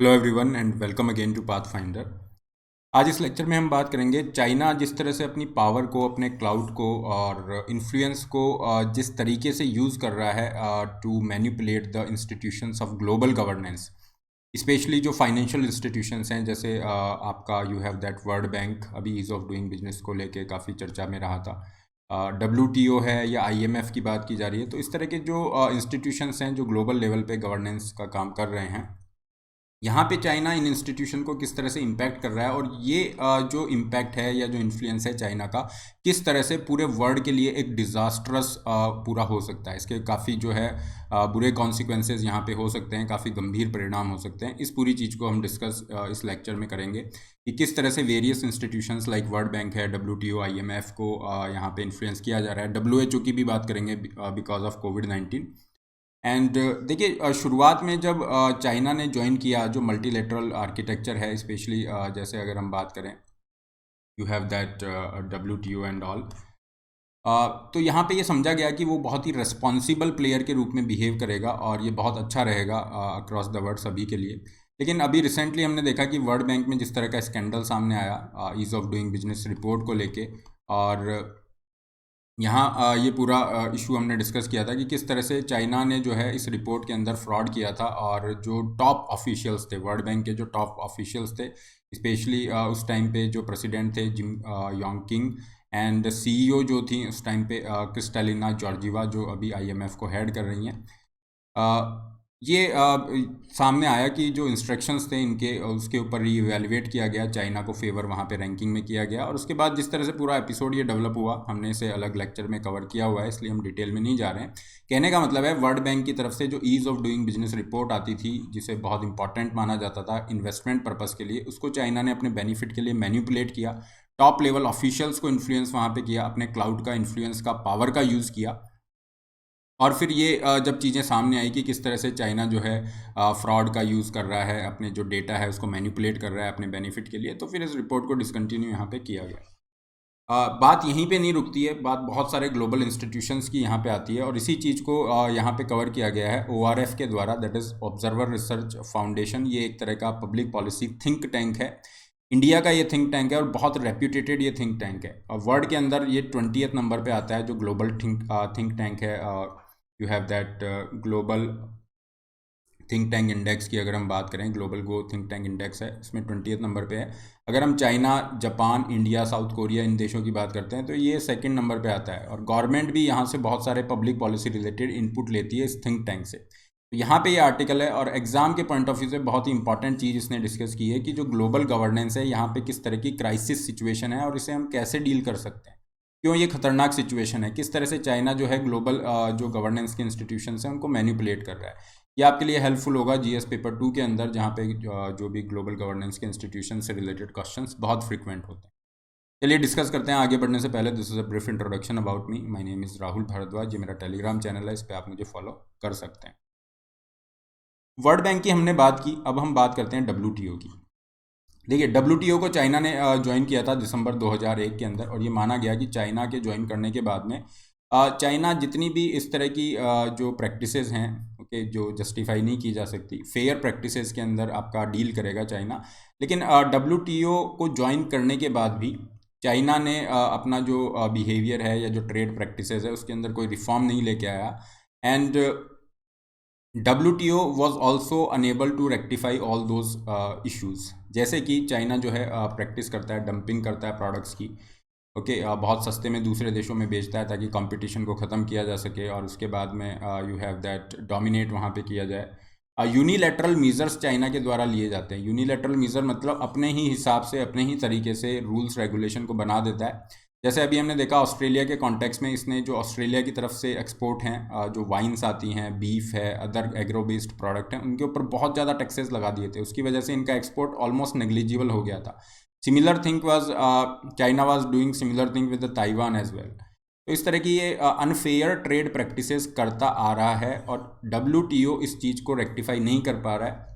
Hello everyone and welcome again to Pathfinder. आज इस lecture में हम बात करेंगे चाइना जिस तरह से अपनी पावर को, अपने क्लाउड को और इन्फ्लुएंस को जिस तरीके से यूज़ कर रहा है to manipulate the institutions of global governance, specially जो फाइनेंशियल इंस्टीट्यूशंस हैं, जैसे आपका you have that World Bank, अभी ईज़ ऑफ डूइंग बिजनेस को लेके काफ़ी चर्चा में रहा था। WTO है या IMF की बात की जा रही है। तो इस तरह के जो इंस्टीट्यूशंस हैं जो ग्लोबल लेवल पे गवर्नेंस का काम कर रहे हैं, यहाँ पे चाइना इन इंस्टीट्यूशन को किस तरह से इम्पैक्ट कर रहा है, और ये जो इम्पैक्ट है या जो इन्फ्लुएंस है चाइना का, किस तरह से पूरे वर्ल्ड के लिए एक डिज़ास्ट्रस पूरा हो सकता है। इसके काफ़ी जो है बुरे कॉन्सिक्वेंसेस यहाँ पे हो सकते हैं, काफ़ी गंभीर परिणाम हो सकते हैं। इस पूरी चीज़ को हम डिस्कस इस लेक्चर में करेंगे कि किस तरह से various institutions like world bank है, WTO, IMF को यहाँ पे इन्फ्लुएंस किया जा रहा है। WHO की भी बात करेंगे बिकॉज ऑफ कोविड-19। एंड देखिए, शुरुआत में जब चाइना ने ज्वाइन किया जो मल्टीलेटरल आर्किटेक्चर है, स्पेशली जैसे अगर हम बात करें, you have that WTO and all, तो यहाँ पे ये समझा गया कि वो बहुत ही रिस्पॉन्सिबल प्लेयर के रूप में बिहेव करेगा और ये बहुत अच्छा रहेगा अक्रॉस द वर्ल्ड सभी के लिए। लेकिन अभी रिसेंटली हमने देखा कि वर्ल्ड बैंक में जिस तरह का स्कैंडल सामने आया ease of doing business report को लेके, और यहाँ ये पूरा इशू हमने डिस्कस किया था कि किस तरह से चाइना ने जो है इस रिपोर्ट के अंदर फ्रॉड किया था, और जो टॉप ऑफिशियल्स थे, वर्ल्ड बैंक के जो टॉप ऑफिशियल्स थे, स्पेशली उस टाइम पे जो प्रेसिडेंट थे Jim Yong king, and CEO जो थी उस टाइम पे क्रिस्टालिना जॉर्जिवा, जो अभी IMF को हेड कर रही हैं। ये सामने आया कि जो इंस्ट्रक्शंस थे इनके, उसके ऊर रीवैल्यूएट किया गया, चाइना को फेवर वहाँ पे रैंकिंग में किया गया, और उसके बाद जिस तरह से पूरा एपिसोड ये डेवलप हुआ, हमने इसे अलग लेक्चर में कवर किया हुआ है, इसलिए हम डिटेल में नहीं जा रहे हैं। कहने का मतलब है, वर्ल्ड बैंक की तरफ से जो ease of doing business report आती थी, जिसे बहुत इंपॉर्टेंट माना जाता था इन्वेस्टमेंट पर्पज़ के लिए, उसको चाइना ने अपने बेनिफिट के लिए मैनिपुलेट किया, टॉप लेवल ऑफिशियल्स को इन्फ्लुएंस वहाँ पे किया, अपने क्लाउड का इन्फ्लुएंस का पावर का यूज़ किया। और फिर ये जब चीज़ें सामने आई कि किस तरह से चाइना जो है फ्रॉड का यूज़ कर रहा है, अपने जो डेटा है उसको मैनिपुलेट कर रहा है अपने बेनिफिट के लिए, तो फिर इस रिपोर्ट को डिसकंटिन्यू यहाँ पे किया गया। बात यहीं पे नहीं रुकती है, बात बहुत सारे ग्लोबल इंस्टीट्यूशंस की यहाँ पे आती है, और इसी चीज़ को यहाँ पे कवर किया गया है ORF के द्वारा, that is observer research foundation. ये एक तरह का पब्लिक पॉलिसी थिंक टैंक है। इंडिया का ये थिंक टैंक है और बहुत रेप्यूटेटेड ये थिंक टैंक है, और वर्ल्ड के अंदर ये 20th नंबर पे आता है जो ग्लोबल थिंक टैंक है। You have that global think tank index की अगर हम बात करें, global go think tank index है, इसमें 20th नंबर पे है। अगर हम China, Japan, India, South Korea, इन देशों की बात करते हैं तो ये सेकंड नंबर पे आता है, और गवर्नमेंट भी यहाँ से बहुत सारे पब्लिक पॉलिसी रिलेटेड इनपुट लेती है इस थिंक टैंक से। तो यहाँ पे ये आर्टिकल है, और एग्जाम के पॉइंट ऑफ व्यू से बहुत ही इंपॉर्टेंट चीज़ इसने डिस्कस की है कि जो ग्लोबल गवर्नेंस है, यहाँ पे किस तरह की क्राइसिस सिचुएशन है और इसे हम कैसे डील कर सकते हैं, क्यों ये खतरनाक सिचुएशन है, किस तरह से चाइना जो है ग्लोबल जो गवर्नेंस के इंस्टीट्यूशंस हैं उनको मैनिपुलेट कर रहा है। ये आपके लिए हेल्पफुल होगा GS पेपर 2 के अंदर, जहाँ पे जो भी ग्लोबल गवर्नेंस के इंस्टीट्यूशन से रिलेटेड क्वेश्चंस बहुत फ्रिक्वेंट होते हैं। चलिए डिस्कस करते हैं। आगे बढ़ने से पहले, this is a brief introduction about me. My name is Rahul Bhardwaj. ये मेरा टेलीग्राम चैनल है, इस पर आप मुझे फॉलो कर सकते हैं। वर्ल्ड बैंक की हमने बात की, अब हम बात करते हैं WTO की। देखिए, WTO को चाइना ने ज्वाइन किया था दिसंबर 2001 के अंदर, और ये माना गया कि चाइना के ज्वाइन करने के बाद में चाइना जितनी भी इस तरह की जो प्रैक्टिसेस हैं, ओके, जो जस्टिफाई नहीं की जा सकती, फेयर प्रैक्टिसेस के अंदर आपका डील करेगा चाइना। लेकिन WTO को ज्वाइन करने के बाद भी चाइना ने अपना जो बिहेवियर है या जो ट्रेड प्रैक्टिसेस है उसके अंदर कोई रिफॉर्म नहीं लेके आया, and WTO was also enable to rectify all those issues. जैसे कि चाइना जो है प्रैक्टिस करता है, डंपिंग करता है प्रोडक्ट्स की, ओके, बहुत सस्ते में दूसरे देशों में बेचता है ताकि कंपटीशन को ख़त्म किया जा सके, और उसके बाद में यू हैव दैट डोमिनेट वहाँ पे किया जाए। यूनिलैटरल मीज़र्स चाइना के द्वारा लिए जाते हैं। यूनिलैटरल मीज़र मतलब अपने ही हिसाब से, अपने ही तरीके से रूल्स रेगुलेशन को बना देता है। जैसे अभी हमने देखा ऑस्ट्रेलिया के कॉन्टेक्स्ट में, इसने जो ऑस्ट्रेलिया की तरफ से एक्सपोर्ट हैं, जो वाइन्स आती हैं, बीफ है, अदर एग्रो बेस्ड प्रोडक्ट हैं, उनके ऊपर बहुत ज़्यादा टैक्सेस लगा दिए थे। उसकी वजह से इनका एक्सपोर्ट ऑलमोस्ट नेग्लिजिबल हो गया था। Similar thing was, China was doing similar thing with the Taiwan as well. तो इस तरह की ये अनफेयर ट्रेड प्रैक्टिसेस करता आ रहा है, और WTO इस चीज़ को रेक्टिफाई नहीं कर पा रहा है।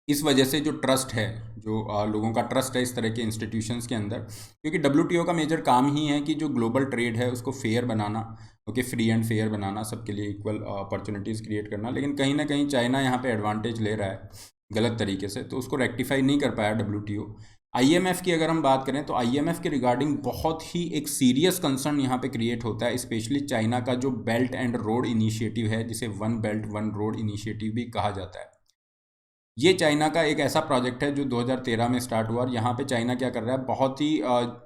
इस वजह से जो ट्रस्ट है, जो लोगों का ट्रस्ट है इस तरह के इंस्टीट्यूशंस के अंदर, क्योंकि WTO का मेजर काम ही है कि जो ग्लोबल ट्रेड है उसको फेयर बनाना, ओके, फ्री एंड फेयर बनाना, सबके लिए इक्वल अपॉर्चुनिटीज़ क्रिएट करना। लेकिन कहीं ना कहीं चाइना यहाँ पे एडवांटेज ले रहा है, गलत तरीके से, तो उसको रेक्टिफाई नहीं कर पाया WTO। IMF की अगर हम बात करें तो IMF के रिगार्डिंग बहुत ही एक सीरियस कंसर्न यहाँ पे क्रिएट होता है, स्पेशली चाइना का जो बेल्ट एंड रोड इनिशिएटिव है, जिसे one belt one road initiative भी कहा जाता है। ये चाइना का एक ऐसा प्रोजेक्ट है जो 2013 में स्टार्ट हुआ, और यहाँ पे चाइना क्या कर रहा है, बहुत ही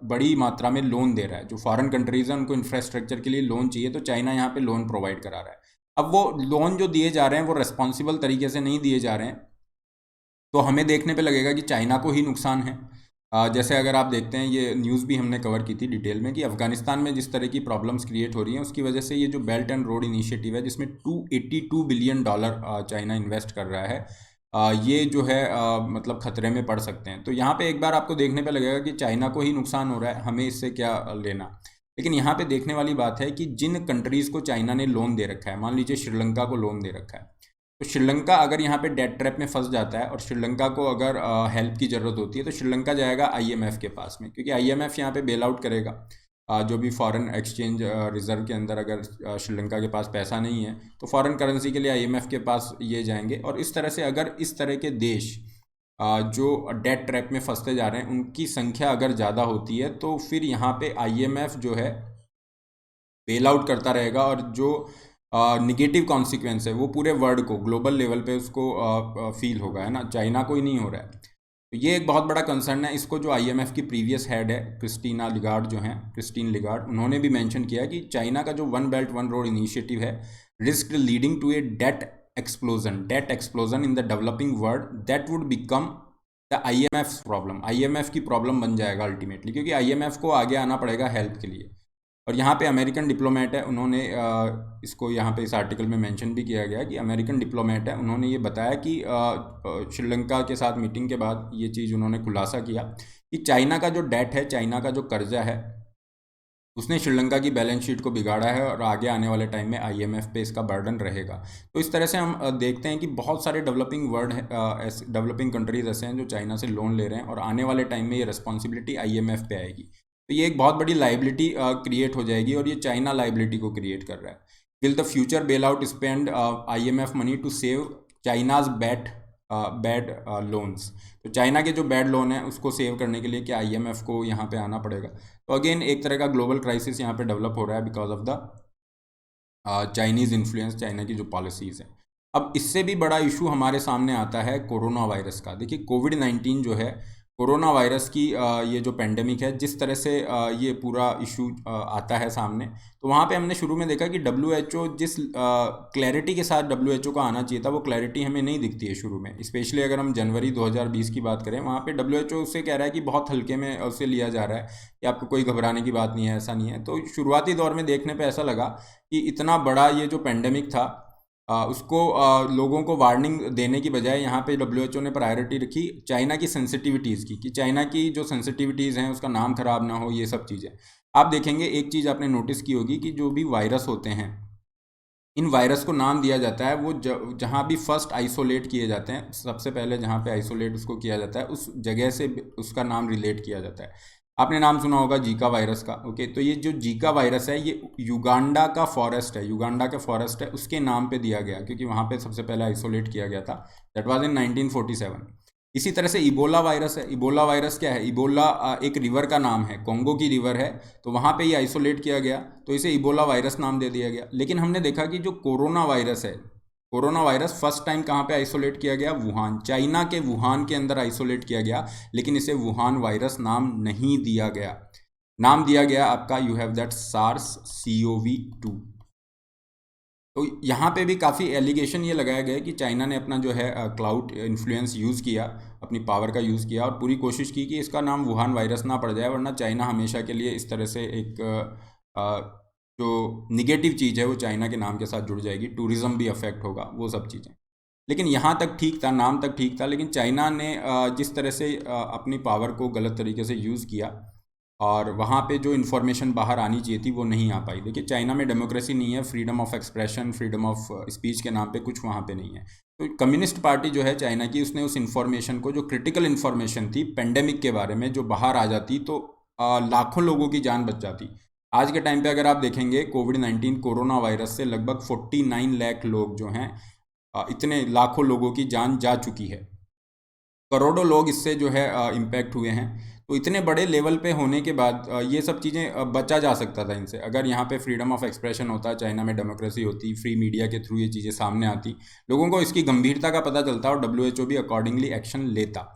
बड़ी मात्रा में लोन दे रहा है। जो फॉरेन कंट्रीज हैं उनको इंफ्रास्ट्रक्चर के लिए लोन चाहिए, तो चाइना यहाँ पे लोन प्रोवाइड करा रहा है। अब वो लोन जो दिए जा रहे हैं वो रिस्पॉन्सिबल तरीके से नहीं दिए जा रहे हैं, तो हमें देखने पे लगेगा कि चाइना को ही नुकसान है। जैसे अगर आप देखते हैं, ये न्यूज़ भी हमने कवर की थी डिटेल में, कि अफगानिस्तान में जिस तरह की प्रॉब्लम्स क्रिएट हो रही हैं उसकी वजह से ये जो बेल्ट एंड रोड इनिशिएटिव है, जिसमें $282 बिलियन चाइना इन्वेस्ट कर रहा है, ये जो है मतलब खतरे में पड़ सकते हैं। तो यहाँ पे एक बार आपको देखने पे लगेगा कि चाइना को ही नुकसान हो रहा है, हमें इससे क्या लेना। लेकिन यहाँ पे देखने वाली बात है कि जिन कंट्रीज़ को चाइना ने लोन दे रखा है, मान लीजिए श्रीलंका को लोन दे रखा है, तो श्रीलंका अगर यहाँ पे डेट ट्रैप में फंस जाता है और श्रीलंका को अगर हेल्प की ज़रूरत होती है, तो श्रीलंका जाएगा IMF के पास में, क्योंकि IMF यहाँ पे बेल आउट करेगा। जो भी फॉरेन एक्सचेंज रिजर्व के अंदर अगर श्रीलंका के पास पैसा नहीं है, तो फॉरेन करेंसी के लिए IMF के पास ये जाएंगे। और इस तरह से अगर इस तरह के देश जो डेट ट्रैप में फंसते जा रहे हैं, उनकी संख्या अगर ज़्यादा होती है, तो फिर यहाँ पे IMF जो है बेल आउट करता रहेगा, और जो निगेटिव कॉन्सिक्वेंस है वो पूरे वर्ल्ड को, ग्लोबल लेवल पे उसको फील होगा, है ना, चाइना को ही नहीं हो रहा है। तो ये एक बहुत बड़ा कंसर्न है। इसको जो IMF की प्रीवियस हेड है क्रिस्टीन लिगार्ड, उन्होंने भी मेंशन किया कि चाइना का जो one belt one road initiative है, risk leading to a debt explosion in the developing world, that would become the IMF problem. IMF की प्रॉब्लम बन जाएगा अल्टीमेटली, क्योंकि IMF को आगे आना पड़ेगा हेल्प के लिए। और यहाँ पे अमेरिकन डिप्लोमेट है, उन्होंने इसको यहाँ पे इस आर्टिकल में मेंशन भी किया गया कि अमेरिकन डिप्लोमेट है, उन्होंने ये बताया कि श्रीलंका के साथ मीटिंग के बाद ये चीज़ उन्होंने खुलासा किया कि चाइना का जो डेट है, चाइना का जो कर्जा है, उसने श्रीलंका की बैलेंस शीट को बिगाड़ा है, और आगे आने वाले टाइम में IMF पे इसका बर्डन रहेगा। तो इस तरह से हम देखते हैं कि बहुत सारे डेवलपिंग कंट्रीज ऐसे हैं जो चाइना से लोन ले रहे हैं, और आने वाले टाइम में ये रिस्पॉन्सिबिलिटी IMF पे आएगी। तो ये एक बहुत बड़ी लाइबिलिटी क्रिएट हो जाएगी, और ये चाइना लाइबिलिटी को क्रिएट कर रहा है। Will the future bail out spend IMF money to save China's bad loans. तो चाइना के जो बैड लोन है उसको सेव करने के लिए क्या IMF को यहाँ पे आना पड़ेगा। तो अगेन एक तरह का ग्लोबल क्राइसिस यहाँ पे डेवलप हो रहा है because of the Chinese influence, China की जो पॉलिसीज़ हैं। अब इससे भी बड़ा इशू हमारे सामने आता है कोरोना वायरस का। देखिए, कोविड-19 जो है, कोरोना वायरस की ये जो पेंडेमिक है, जिस तरह से ये पूरा इशू आता है सामने, तो वहाँ पे हमने शुरू में देखा कि WHO जिस क्लैरिटी के साथ WHO का आना चाहिए था, वो क्लैरिटी हमें नहीं दिखती है शुरू में। स्पेशली अगर हम जनवरी 2020 की बात करें, वहाँ पे WHO उससे कह रहा है कि बहुत हल्के में उसे लिया जा रहा है, कि आपको कोई घबराने की बात नहीं है, ऐसा नहीं है। तो शुरुआती दौर में देखने पर ऐसा लगा कि इतना बड़ा ये जो पेंडेमिक था, उसको लोगों को वार्निंग देने की बजाय यहाँ पे WHO ने प्रायोरिटी रखी चाइना की सेंसिटिविटीज़ की, कि चाइना की जो सेंसिटिविटीज़ हैं उसका नाम खराब ना हो, ये सब चीज़ें। आप देखेंगे, एक चीज़ आपने नोटिस की होगी कि जो भी वायरस होते हैं, इन वायरस को नाम दिया जाता है वो जहाँ भी फर्स्ट आइसोलेट किए जाते हैं, सबसे पहले जहाँ पे आइसोलेट उसको किया जाता है, उस जगह से उसका नाम रिलेट किया जाता है। आपने नाम सुना होगा जीका वायरस का। ओके, तो ये जो जीका वायरस है, ये युगांडा का फॉरेस्ट है, युगांडा का फॉरेस्ट है, उसके नाम पे दिया गया, क्योंकि वहाँ पे सबसे पहले आइसोलेट किया गया था। That was in 1947। इसी तरह से इबोला वायरस है। इबोला वायरस क्या है? इबोला एक रिवर का नाम है, कॉन्गो की रिवर है, तो वहाँ पे ये आइसोलेट किया गया, तो इसे इबोला वायरस नाम दे दिया गया। लेकिन हमने देखा कि जो कोरोना वायरस है, कोरोना वायरस फर्स्ट टाइम कहाँ पे आइसोलेट किया गया? वुहान, चाइना के वुहान के अंदर आइसोलेट किया गया, लेकिन इसे वुहान वायरस नाम नहीं दिया गया। नाम दिया गया आपका, यू हैव दैट SARS-CoV-2। तो यहाँ पे भी काफ़ी एलिगेशन ये लगाया गया है कि चाइना ने अपना जो है क्लाउड इन्फ्लुएंस यूज़ किया, अपनी पावर का यूज़ किया, और पूरी कोशिश की कि इसका नाम वुहान वायरस ना पड़ जाए, वरना चाइना हमेशा के लिए इस तरह से एक जो निगेटिव चीज़ है वो चाइना के नाम के साथ जुड़ जाएगी, टूरिज़्म भी अफेक्ट होगा, वो सब चीज़ें। लेकिन यहाँ तक ठीक था, नाम तक ठीक था, लेकिन चाइना ने जिस तरह से अपनी पावर को गलत तरीके से यूज़ किया, और वहाँ पे जो इन्फॉर्मेशन बाहर आनी चाहिए थी वो नहीं आ पाई। देखिए, चाइना में डेमोक्रेसी नहीं है, freedom of expression, freedom of speech के नाम पे कुछ वहाँ पे नहीं है। तो कम्युनिस्ट पार्टी जो है चाइना की, उसने उस इन्फॉर्मेशन को, जो क्रिटिकल इन्फॉर्मेशन थी पेंडेमिक के बारे में, जो बाहर आ जाती तो लाखों लोगों की जान बच जाती। आज के टाइम पे अगर आप देखेंगे, कोविड-19 कोरोना वायरस से लगभग 49 लाख लोग जो हैं, इतने लाखों लोगों की जान जा चुकी है। करोड़ों लोग इससे जो है इम्पैक्ट हुए हैं। तो इतने बड़े लेवल पे होने के बाद ये सब चीज़ें बचा जा सकता था इनसे, अगर यहाँ पे फ्रीडम ऑफ एक्सप्रेशन होता, चाइना में डेमोक्रेसी होती, फ्री मीडिया के थ्रू ये चीज़ें सामने आती, लोगों को इसकी गंभीरता का पता चलता और WHO भी अकॉर्डिंगली एक्शन लेता।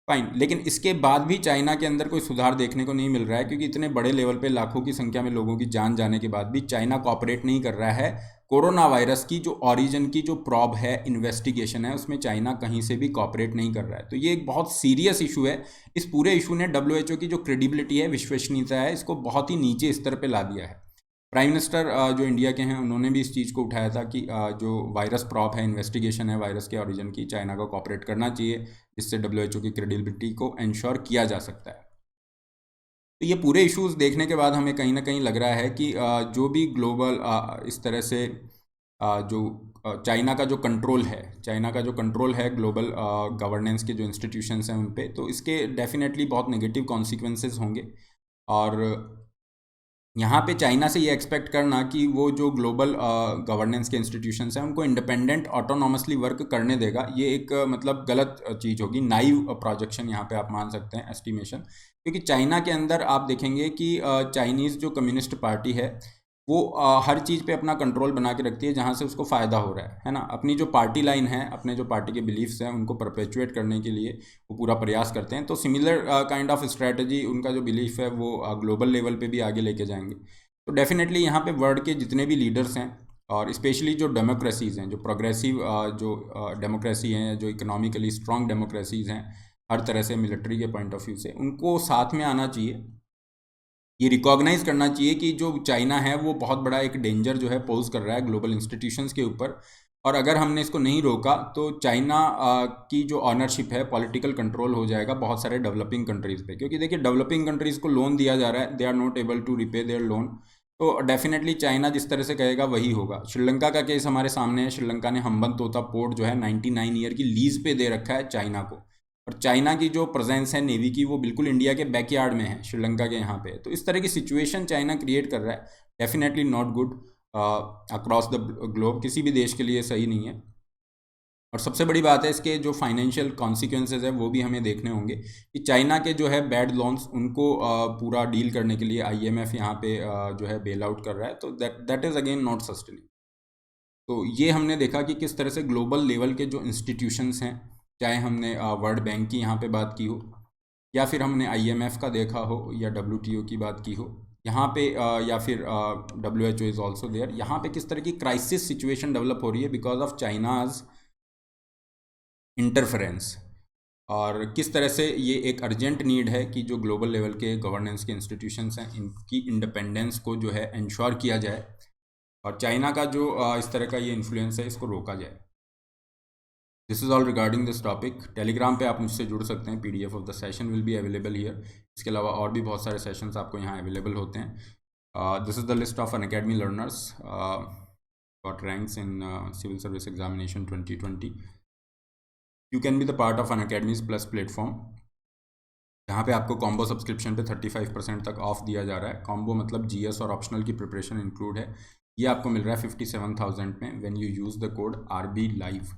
फाइन, लेकिन इसके बाद भी चाइना के अंदर कोई सुधार देखने को नहीं मिल रहा है, क्योंकि इतने बड़े लेवल पे लाखों की संख्या में लोगों की जान जाने के बाद भी चाइना कोऑपरेट नहीं कर रहा है। कोरोना वायरस की जो ओरिजिन की जो प्रॉब है, इन्वेस्टिगेशन है, उसमें चाइना कहीं से भी कोऑपरेट नहीं कर रहा है। तो ये एक बहुत सीरियस इशू है। इस पूरे इशू ने WHO की जो क्रेडिबिलिटी है, विश्वसनीयता है, इसको बहुत ही नीचे स्तर पर ला दिया है। प्राइम मिनिस्टर जो इंडिया के हैं, उन्होंने भी इस चीज़ को उठाया था कि जो वायरस प्रॉप है, इन्वेस्टिगेशन है वायरस के ओरिजिन की, चाइना को कॉपरेट करना चाहिए, जिससे WHO की क्रेडिबिलिटी को इंश्योर किया जा सकता है। तो ये पूरे इश्यूज देखने के बाद हमें कहीं ना कहीं लग रहा है कि जो भी ग्लोबल इस तरह से जो चाइना का जो कंट्रोल है ग्लोबल गवर्नेंस के जो इंस्टीट्यूशंस हैं उन पे, तो इसके डेफिनेटली बहुत नेगेटिव कॉन्सिक्वेंसेस होंगे। और यहाँ पे चाइना से ये एक्सपेक्ट करना कि वो जो ग्लोबल गवर्नेंस के इंस्टीट्यूशंस हैं उनको इंडिपेंडेंट ऑटोनॉमसली वर्क करने देगा, ये एक मतलब गलत चीज़ होगी। नाइव प्रोजेक्शन यहाँ पे आप मान सकते हैं, एस्टिमेशन। क्योंकि चाइना के अंदर आप देखेंगे कि चाइनीज़ जो कम्युनिस्ट पार्टी है वो हर चीज़ पे अपना कंट्रोल बना के रखती है जहाँ से उसको फ़ायदा हो रहा है ना। अपनी जो पार्टी लाइन है, अपने जो पार्टी के बिलीफ्स हैं, उनको परपेचुएट करने के लिए वो पूरा प्रयास करते हैं। तो सिमिलर काइंड ऑफ स्ट्रैटेजी, उनका जो बिलीफ है वो ग्लोबल लेवल पे भी आगे लेके जाएंगे। तो डेफिनेटली यहाँ पे वर्ल्ड के जितने भी लीडर्स हैं, और स्पेशली जो डेमोक्रेसीज़ हैं, जो प्रोग्रेसिव जो डेमोक्रेसी हैं, जो इकोनॉमिकली स्ट्रॉन्ग डेमोक्रेसीज़ हैं, हर तरह से मिलिट्री के पॉइंट ऑफ व्यू से, उनको साथ में आना चाहिए। ये रिकॉग्नाइज करना चाहिए कि जो चाइना है वो बहुत बड़ा एक डेंजर जो है पोज कर रहा है ग्लोबल इंस्टीट्यूशंस के ऊपर, और अगर हमने इसको नहीं रोका तो चाइना की जो ऑनरशिप है, पॉलिटिकल कंट्रोल हो जाएगा बहुत सारे डेवलपिंग कंट्रीज़ पे। क्योंकि देखिए, डेवलपिंग कंट्रीज़ को लोन दिया जा रहा है, they are not able to repay their loan, तो डेफिनेटली चाइना जिस तरह से कहेगा वही होगा। श्रीलंका का केस हमारे सामने है। श्रीलंका ने हम्बनतोता पोर्ट जो है 99 ईयर की लीज पे दे रखा है चाइना को, और चाइना की जो प्रेजेंस है नेवी की, वो बिल्कुल इंडिया के बैकयार्ड में है, श्रीलंका के यहाँ पे। तो इस तरह की सिचुएशन चाइना क्रिएट कर रहा है, definitely not good across the globe, किसी भी देश के लिए सही नहीं है। और सबसे बड़ी बात है, इसके जो फाइनेंशियल कॉन्सिक्वेंसेज है वो भी हमें देखने होंगे कि चाइना के जो है बैड लोन्स, उनको पूरा डील करने के लिए IMF यहाँ पे जो है बेल आउट कर रहा है। तो that is again not sustainable. तो ये हमने देखा कि किस तरह से ग्लोबल लेवल के जो इंस्टीट्यूशंस हैं, चाहे हमने वर्ल्ड बैंक की यहाँ पे बात की हो, या फिर हमने IMF का देखा हो, या WTO की बात की हो यहाँ पे, या फिर WHO इज़ ऑल्सो देयर, यहाँ पे किस तरह की क्राइसिस सिचुएशन डेवलप हो रही है बिकॉज ऑफ चाइनाज इंटरफेरेंस। और किस तरह से ये एक अर्जेंट नीड है कि जो ग्लोबल लेवल के गवर्नेंस के इंस्टीट्यूशंस हैं, इनकी इंडिपेंडेंस को जो है इंश्योर किया जाए, और चाइना का जो इस तरह का ये इन्फ्लुएंस है, इसको रोका जाए। This is all regarding this topic. Telegram पे आप मुझसे जुड़ सकते हैं, PDF of the session will be available here. इसके अलावा और भी बहुत सारे सेशंस आपको यहाँ अवेलेबल होते हैं। This is the list of Unacademy learners got ranks in civil service examination 2020। You can be the part of Unacademy's plus platform, यहाँ पे आपको कॉम्बो सब्सक्रिप्शन पे 35% तक ऑफ दिया जा रहा है। कॉम्बो मतलब GS और ऑप्शनल की प्रिपरेशन इंक्लूड है। ये आपको मिल रहा है 57,000 में when you use the code RB Live,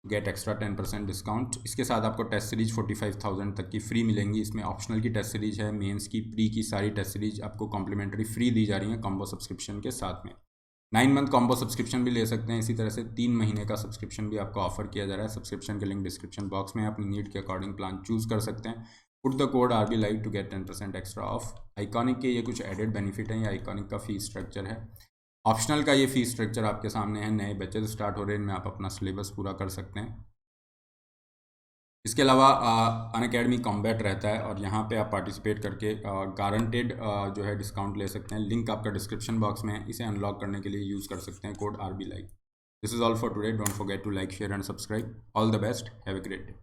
get extra 10% discount. इसके साथ आपको टेस्ट सीरीज 45,000 तक की फ्री मिलेंगी। इसमें ऑप्शनल की टेस्ट सीरीज है, मेंस की, प्री की सारी टेस्ट सीरीज आपको कॉम्प्लीमेंट्री फ्री दी जा रही है कॉम्बो सब्सक्रिप्शन के साथ में। 9 मंथ कॉम्बो सब्सक्रिप्शन भी ले सकते हैं। इसी तरह से 3 महीने का सब्सक्रिप्शन भी आपको ऑफर किया जा रहा है। सब्सक्रिप्शन के लिंक डिस्क्रिप्शन बॉक्स में, अपनी नीड के अकॉर्डिंग प्लान चूज़ कर सकते हैं। Put the code RB Live to get 10% extra off. Iconic के ये कुछ एडेड बेनिफिट हैं, ये आइकॉनिक का फीस स्ट्रक्चर है। ऑप्शनल का ये फीस स्ट्रक्चर आपके सामने है। नए बैचेज स्टार्ट हो रहे हैं, इनमें आप अपना सिलेबस पूरा कर सकते हैं। इसके अलावा अनअकैडमी कॉम्बैट रहता है, और यहाँ पे आप पार्टिसिपेट करके गारंटेड जो है डिस्काउंट ले सकते हैं। लिंक आपका डिस्क्रिप्शन बॉक्स में है। इसे अनलॉक करने के लिए यूज़ कर सकते हैं code RB Live। This is all for today. Don't forget to like, share and subscribe. All the best, have a great day.